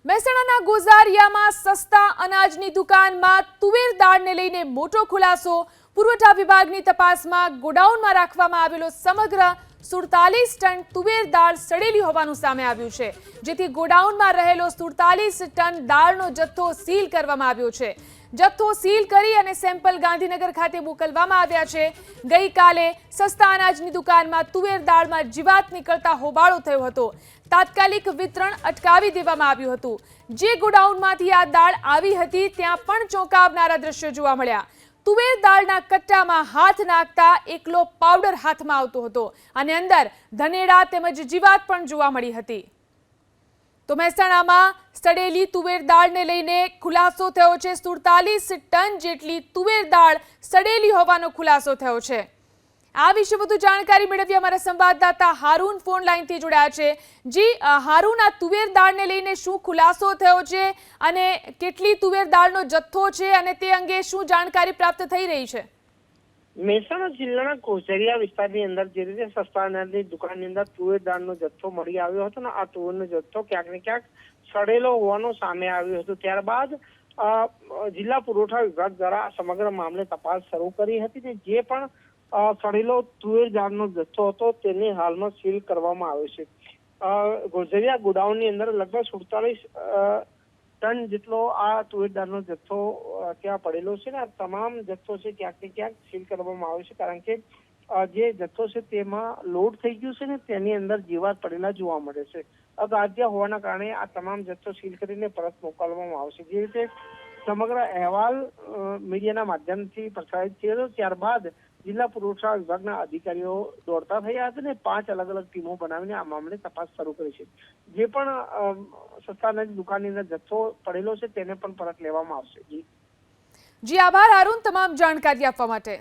મહેસાણાના ગોઝારિયામાં સસ્તા અનાજની દુકાનમાં તુવેર દાળને લઈને મોટો ખુલાસો। પુરવઠા વિભાગની તપાસમાં ગોડાઉનમાં રાખવામાં આવેલો સમગ્ર 47 ટન તુવેર દાળ સડેલી હોવાનું સામે આવ્યું છે, જેથી ગોડાઉનમાં રહેલો 47 ટન દાળનો જથ્થો સીલ કરવામાં આવ્યો છે। જથ્થો સીલ કરી અને સેમ્પલ ગાંધીનગર ખાતે મોકલવામાં આવ્યા છે। ગઈકાલે સસ્તા અનાજની દુકાનમાં તુવેર દાળમાં જીવાત નીકળતા હોબાળો થયો હતો। તાત્કાલિક વિતરણ અટકાવી દેવામાં આવ્યું હતું। જે ગોડાઉનમાંથી આ દાળ આવી હતી ત્યાં પણ ચોંકાવનારા દ્રશ્યો જોવા મળ્યા। તુવેર દાળના કટ્ટામાં હાથ નાખતા એકલો પાવડર હાથમાં આવતો હતો અને અંદર ધનેડા તેમજ જીવાત પણ જોવા મળી હતી। તો મહેસાણામાં સડેલી તુવેર દાળને લઈને ખુલાસો થયો છે। 47 ટન જેટલી તુવેર દાળ સડેલી હોવાનો ખુલાસો થયો છે। આ વિશે વધુ જાણકારી મેળવી અમારા સંવાદદાતા હારૂન ફોન લાઈનથી જોડાયા છે। જી હારૂન, આ તુવેર દાળને લઈને શું ખુલાસો થયો છે અને કેટલી તુવેર દાળનો જથ્થો છે અને તે અંગે શું જાણકારી પ્રાપ્ત થઈ રહી છે? મહેસાણા જિલ્લાના ગોઝારિયા વિસ્તારની અંદર જે રીતે સસ્તા અનાજની દુકાનની અંદર તુવેર દાળનો જથ્થો મળી આવ્યો હતો ને આ તુવેરનો જથ્થો ક્યાંક ને ક્યાંક સડેલો હોવાનું સામે આવ્યું હતું। ત્યારબાદ જિલ્લા પુરવઠા વિભાગ દ્વારા સમગ્ર મામલે તપાસ શરૂ કરી હતી ને જે પણ સડેલો તુવેર દાળનો જથ્થો હતો તેને હાલમાં સીલ કરવામાં આવ્યો છે। ગોઝારિયા ગોડાઉનની અંદર લગભગ 47 ટન જેટલો આ તુવેર દાળનો જથ્થો ત્યાં પડેલો છે ને આ તમામ જથ્થો છે ક્યાંક ને ક્યાંક સીલ કરવામાં આવ્યો છે, કારણ કે જે જથ્થો છે તેમાં લોડ થઈ ગયું છે ને તેની અંદર જીવાત પડેલા જોવા મળે છે। અગાધ્યા હોવાના કારણે આ તમામ જથ્થો સીલ કરીને પરત મોકલવામાં આવશે। જે રીતે સમગ્ર અહેવાલ મીડિયાના માધ્યમથી પ્રસારિત થયો ત્યારબાદ જિલ્લા પુરવઠા વિભાગના અધિકારીઓ દોડતા થયા હતા ને 5 અલગ અલગ ટીમો બનાવીને આ મામલે તપાસ શરૂ કરી છે। જે પણ સસ્તા અનાજની દુકાનની અંદર જથ્થો પડેલો છે તેને પણ પરત લેવામાં આવશે। જી આભાર હારૂન, તમામ જાણકારી આપવા માટે।